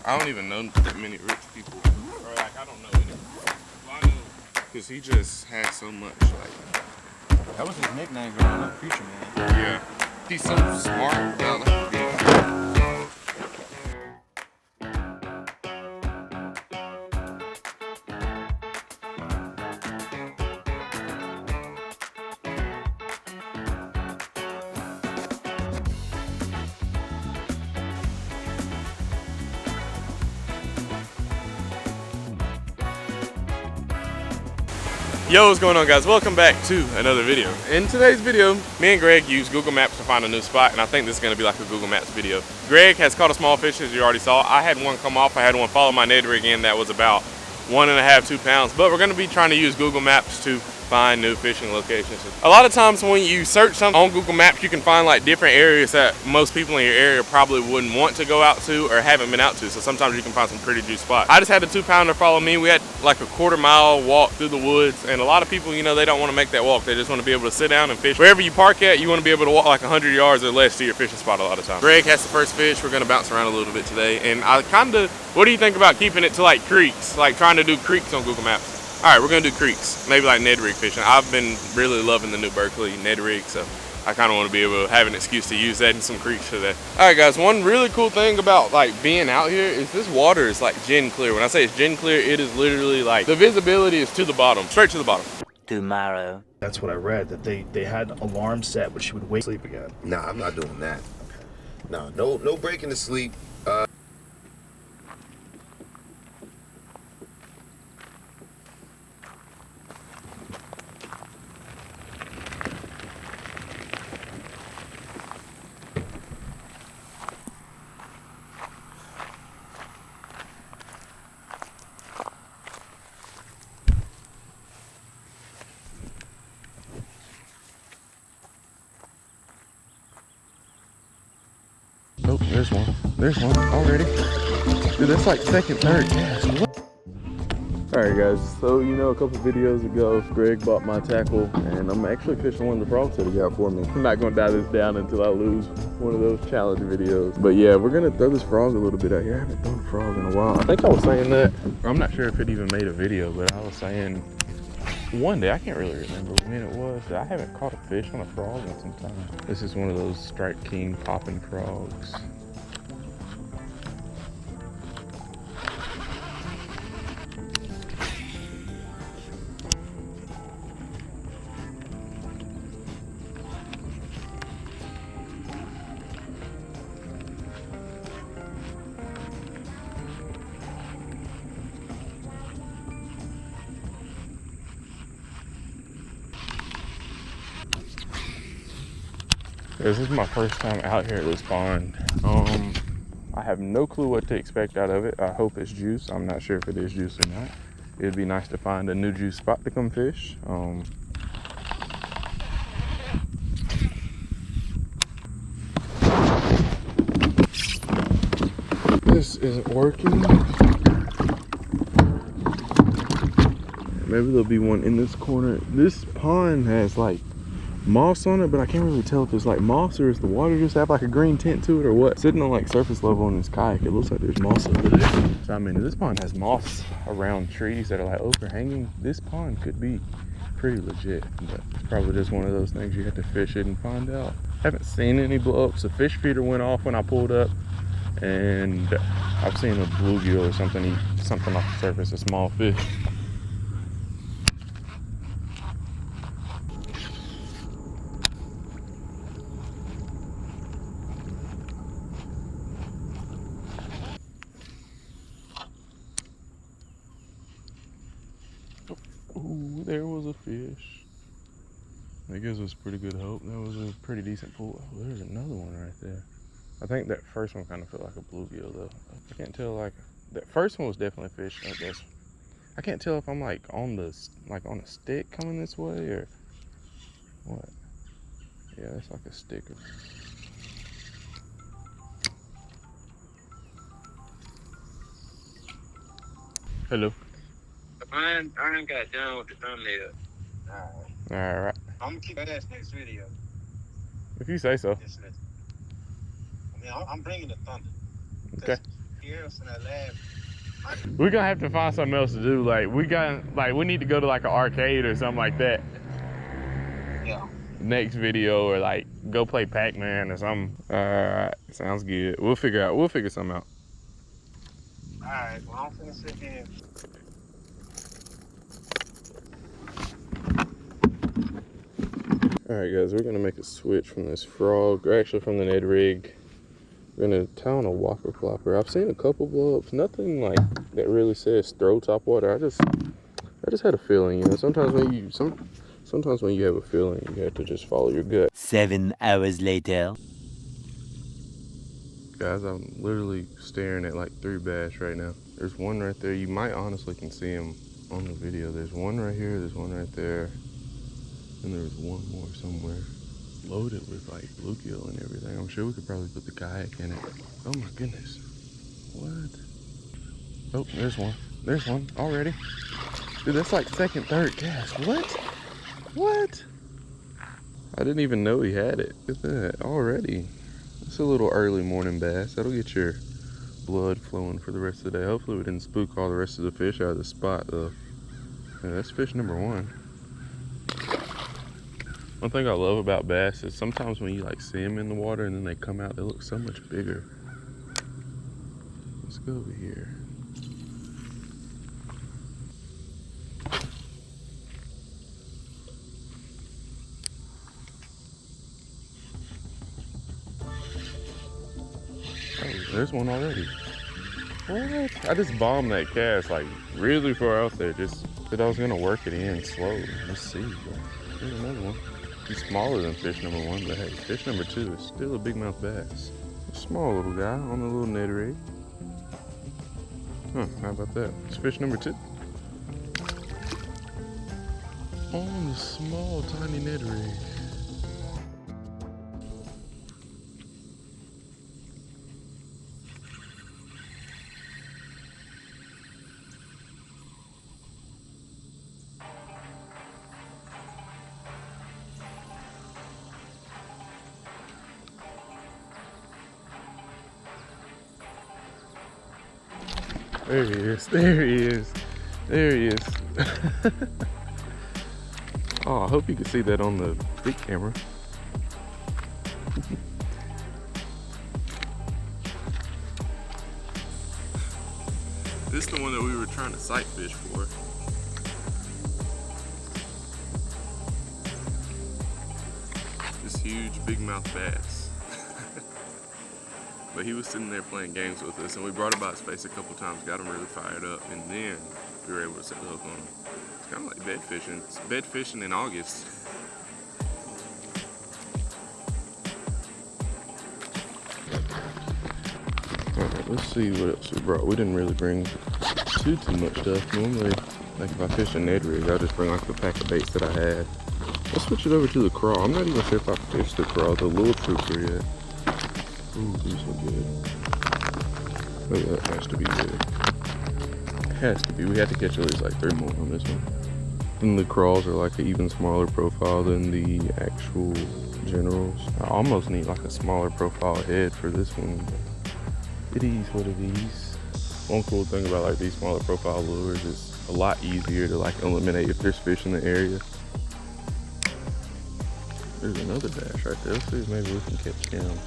I don't even know that many rich people. Or like, I don't know any. Well, I know, because he just has so much, like. That was his nickname growing up, Future Man. Yeah. He's so smart about like being. Yo, what's going on, guys? Welcome back to another video. In today's video, me and Greg use Google Maps to find a new spot, and I think this is going to be like a Google Maps video. Greg has caught a small fish, as you already saw. I had one come off. I had one follow my Ned rig in that was about 1.5 to 2 pounds, but we're going to be trying to use Google Maps to find new fishing locations. A lot of times when you search something on Google Maps, you can find like different areas that most people in your area probably wouldn't want to go out to or haven't been out to. So sometimes you can find some pretty juicy spots. I just had a 2-pounder follow me. We had like a 1/4 mile walk through the woods, and a lot of people, you know, they don't want to make that walk. They just want to be able to sit down and fish. Wherever you park at, you want to be able to walk like 100 yards or less to your fishing spot a lot of times. Greg has the first fish. We're going to bounce around a little bit today, and I kind of, what do you think about keeping it to like creeks, like trying to do creeks on Google Maps? All right, we're gonna do creeks, maybe like Ned rig fishing. I've been really loving the new Berkeley Ned rig, so I kind of want to be able to have an excuse to use that in some creeks today. All right, guys, one really cool thing about like being out here is this water is like gin clear. When I say it's gin clear, it is literally like the visibility is to the bottom, straight to the bottom. Tomorrow. That's what I read, that they had alarms set, but she would wake sleep again. Nah, I'm not doing that. Okay. No breaking the sleep. Oh, there's one. There's one already. Dude, that's like second, third cast. What? All right, guys. So, you know, a couple videos ago, Greg bought my tackle, and I'm actually fishing one of the frogs that he got for me. I'm not going to dive this down until I lose one of those challenge videos. But yeah, we're going to throw this frog a little bit out here. I haven't thrown a frog in a while. I think I was saying that. I'm not sure if it even made a video, but I was saying one day, I can't really remember when it was, I haven't caught a fish on a frog in some time. This is one of those Strike King popping frogs. This is my first time out here at this pond. I have no clue what to expect out of it. I hope it's juice. I'm not sure if it is juice or not. It'd be nice to find a new juice spot to come fish. This isn't working. Maybe there'll be one in this corner. This pond has like moss on it, but I can't really tell if it's like moss or is the water just have like a green tint to it or what. Sitting on like surface level on this kayak, it looks like there's moss over there. So I mean, if this pond has moss around trees that are like overhanging, this pond could be pretty legit, but it's probably just one of those things you have to fish it and find out. Haven't seen any blow ups. The fish feeder went off when I pulled up, and I've seen a bluegill or something eat something off the surface, a small fish. Ooh, there was a fish. That gives us pretty good hope. That was a pretty decent pull. Oh, there's another one right there. I think that first one kind of felt like a bluegill though. I can't tell, like, that first one was definitely a fish, I guess. I can't tell if I'm like on the, like on a stick coming this way or what. Yeah, it's like a sticker. Hello. I ain't got done with the thumbnail. All right. I'm gonna keep that next video. If you say so. I mean, I'm bringing the thunder. Okay. Yes, and I laughed. We're gonna have to find something else to do. Like we need to go to like an arcade or something like that. Yeah. Next video, or like go play Pac-Man or something. Alright, sounds good. We'll figure something out. Alright, well, I'm finna sit here. Alright guys, we're gonna make a switch from this frog, or actually from the Ned rig. We're gonna tie on a whopper plopper. I've seen a couple blow-ups, nothing like that really says throw top water. I just had a feeling, you know. Sometimes when you have a feeling, you have to just follow your gut. 7 hours later. Guys, I'm literally staring at like 3 bass right now. There's one right there. You might honestly can see him on the video. There's one right here, there's one right there, and there's one more somewhere. Loaded with like bluegill and everything. I'm sure we could probably put the kayak in it. Oh my goodness. What? Oh, there's one. There's one already. Dude, that's like second, third cast. What? What? I didn't even know he had it. Look at that already. It's a little early morning bass. That'll get your blood flowing for the rest of the day. Hopefully we didn't spook all the rest of the fish out of the spot though. Yeah, that's fish number 1. One thing I love about bass is sometimes when you like see them in the water and then they come out, they look so much bigger. Let's go over here. Oh, there's one already. What? I just bombed that cast like really far out there. Just said I was gonna work it in slow. Let's see. There's another one. He's smaller than fish number 1, but hey, fish number 2 is still a big mouth bass. A small little guy on the little Ned rig. Huh, how about that? It's fish number 2. On the small, tiny Ned rig. There he is, there he is, there he is. Oh, I hope you can see that on the big camera. This is the one that we were trying to sight fish for. This huge big mouth bass. But he was sitting there playing games with us, and we brought him by his face a couple times, got him really fired up, and then we were able to set the hook on him. It's kind of like bed fishing. It's bed fishing in August. Alright, let's see what else we brought. We didn't really bring too much stuff. Normally, like if I fish a Ned rig, I'll just bring like the pack of baits that I had. Let's switch it over to the crawl. I'm not even sure if I fished the crawl, the little trooper yet. Ooh, these are good. Oh yeah, that has to be good. Has to be. We had to catch at least like 3 more on this one. And the crawls are like an even smaller profile than the actual generals. I almost need like a smaller profile head for this one. It is what it is. One cool thing about like these smaller profile lures is a lot easier to like eliminate if there's fish in the area. There's another bass right there. Let's see if maybe we can catch him.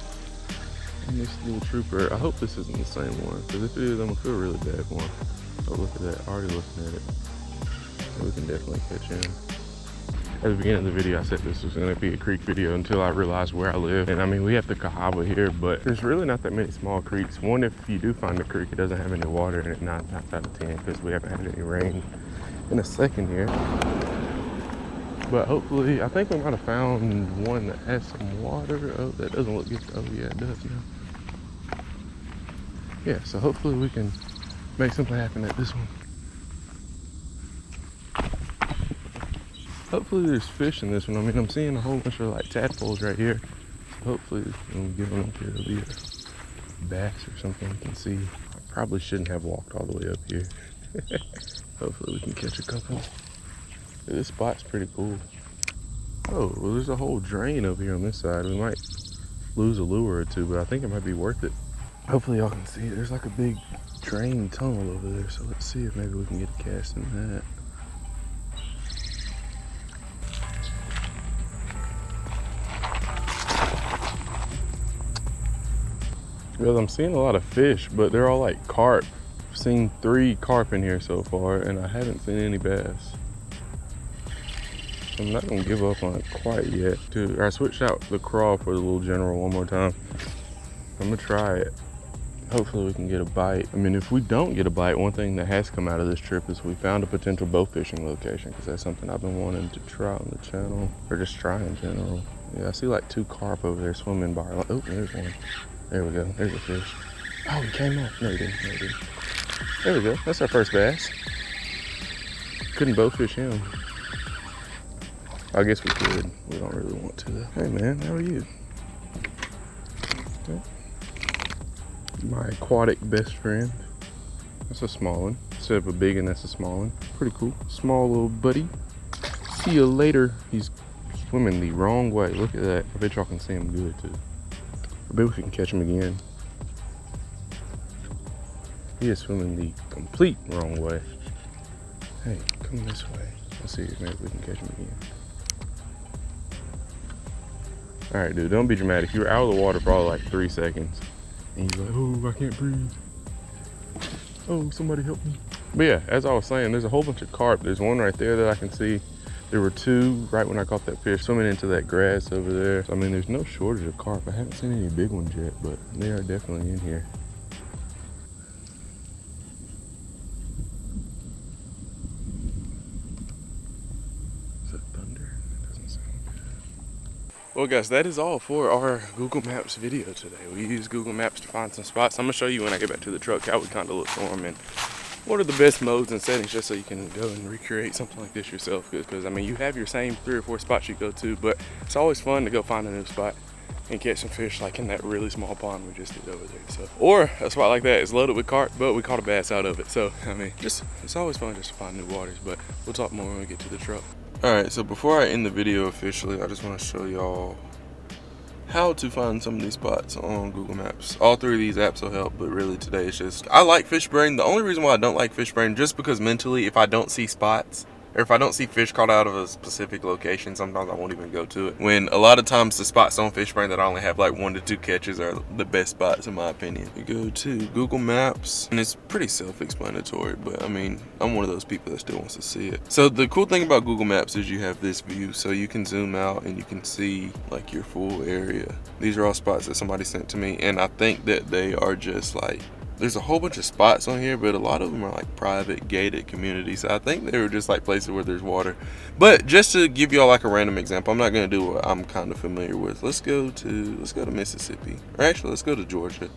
And this little trooper, I hope this isn't the same one, because if it is, I'm gonna feel really bad for him. Oh, look at that, already looking at it. So we can definitely catch him. At the beginning of the video, I said this was gonna be a creek video until I realized where I live. And I mean, we have the Cahaba here, but there's really not that many small creeks. One, if you do find a creek, it doesn't have any water in it, 9 times out of 10, because we haven't had any rain in a second here. But hopefully, I think we might have found one that has some water. Oh, that doesn't look good. Oh yeah, it does now. Yeah, so hopefully we can make something happen at this one. Hopefully there's fish in this one. I mean, I'm seeing a whole bunch of like tadpoles right here. So hopefully when we get on up here, it'll be a bass or something we can see. I probably shouldn't have walked all the way up here. Hopefully we can catch a couple. This spot's pretty cool. Oh, well there's a whole drain over here on this side. We might lose a lure or two, but I think it might be worth it. Hopefully y'all can see it. There's like a big drain tunnel over there, so let's see if maybe we can get a cast in that. Because I'm seeing a lot of fish, but they're all like carp. I've seen 3 carp in here so far, and I haven't seen any bass. I'm not gonna give up on it quite yet. Dude, I switched out the crawl for the little general one more time. I'm gonna try it. Hopefully we can get a bite. I mean, if we don't get a bite, one thing that has come out of this trip is we found a potential bow fishing location, because that's something I've been wanting to try on the channel, or just try in general. Yeah, I see like 2 carp over there swimming by. Oh, there's one. There we go, there's a fish. Oh, he came off. No, he didn't, no, he didn't. There we go, that's our first bass. Couldn't bow fish him. I guess we could. We don't really want to though. Hey man, how are you? Okay. My aquatic best friend. That's a small one. Instead of a big one, that's a small one. Pretty cool. Small little buddy. See you later. He's swimming the wrong way. Look at that. I bet y'all can see him good too. I bet we can catch him again. He is swimming the complete wrong way. Hey, come this way. Let's see if maybe we can catch him again. All right, dude, don't be dramatic. You were out of the water for probably like 3 seconds. And he's like, oh, I can't breathe. Oh, somebody help me. But yeah, as I was saying, there's a whole bunch of carp. There's one right there that I can see. There were 2 right when I caught that fish swimming into that grass over there. So, I mean, there's no shortage of carp. I haven't seen any big ones yet, but they are definitely in here. Is that thunder? That doesn't sound good. Well guys, that is all for our Google Maps video today. We used Google Maps to find some spots. I'm gonna show you when I get back to the truck how we kind of look for them and what are the best modes and settings, just so you can go and recreate something like this yourself. Because I mean, you have your same 3 or 4 spots you go to, but it's always fun to go find a new spot and catch some fish like in that really small pond we just did over there. So, or a spot like that is loaded with carp, but we caught a bass out of it. So I mean, just it's always fun just to find new waters. But we'll talk more when we get to the truck. All right, so before I end the video officially, I just want to show y'all how to find some of these spots on Google Maps. All 3 of these apps will help, but really today it's just, I like Fishbrain. The only reason why I don't like Fishbrain, just because mentally, if I don't see spots, or if I don't see fish caught out of a specific location, sometimes I won't even go to it. When a lot of times the spots on Fishbrain that I only have like 1 to 2 catches are the best spots in my opinion. You go to Google Maps, and it's pretty self-explanatory, but I mean, I'm one of those people that still wants to see it. So the cool thing about Google Maps is you have this view, so you can zoom out and you can see like your full area. These are all spots that somebody sent to me, and I think that they are just like, there's a whole bunch of spots on here, but a lot of them are like private gated communities. So I think they were just like places where there's water. But just to give y'all like a random example, I'm not gonna do what I'm kind of familiar with. Let's go to Mississippi, or actually let's go to Georgia,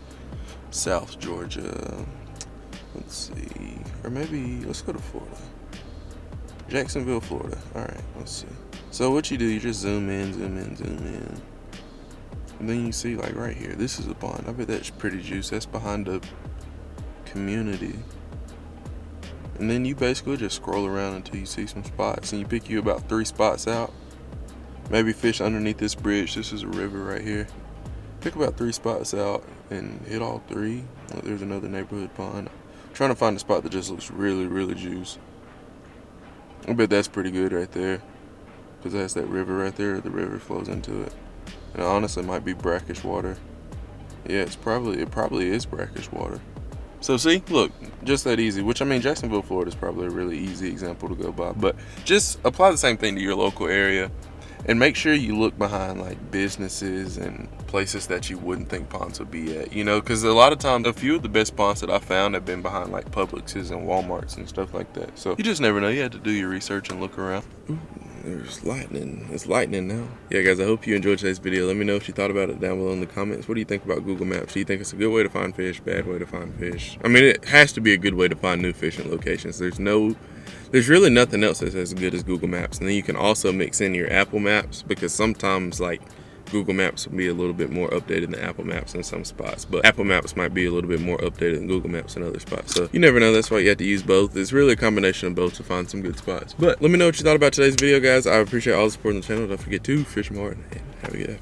South Georgia. Let's see, or maybe let's go to Florida, Jacksonville, Florida. All right, let's see. So what you do, you just zoom in, zoom in, zoom in. And then you see like right here, this is a pond. I bet that's pretty juice. That's behind a community. And then you basically just scroll around until you see some spots, and you pick you about 3 spots out. Maybe fish underneath this bridge. This is a river right here. Pick about 3 spots out and hit all 3. Look, there's another neighborhood pond. I'm trying to find a spot that just looks really, really juice. I bet that's pretty good right there, because that's that river right there. The river flows into it. And honestly, it might be brackish water. Yeah, it probably is brackish water. So see, look, just that easy. Which, I mean, Jacksonville, Florida is probably a really easy example to go by. But just apply the same thing to your local area, and make sure you look behind like businesses and places that you wouldn't think ponds would be at. You know, because a lot of times, a few of the best ponds that I found have been behind like Publix's and Walmarts and stuff like that. So you just never know. You have to do your research and look around. Ooh. There's lightning. It's lightning now. Yeah, guys, I hope you enjoyed today's video. Let me know what you thought about it down below in the comments. What do you think about Google Maps? Do you think it's a good way to find fish, bad way to find fish? I mean, it has to be a good way to find new fishing locations. There's really nothing else that's as good as Google Maps. And then you can also mix in your Apple Maps, because sometimes like Google Maps will be a little bit more updated than Apple Maps in some spots, but Apple Maps might be a little bit more updated than Google Maps in other spots. So you never know. That's why you have to use both. It's really a combination of both to find some good spots. But let me know what you thought about today's video, guys. I appreciate all the support on the channel. Don't forget to fish more and have a good day.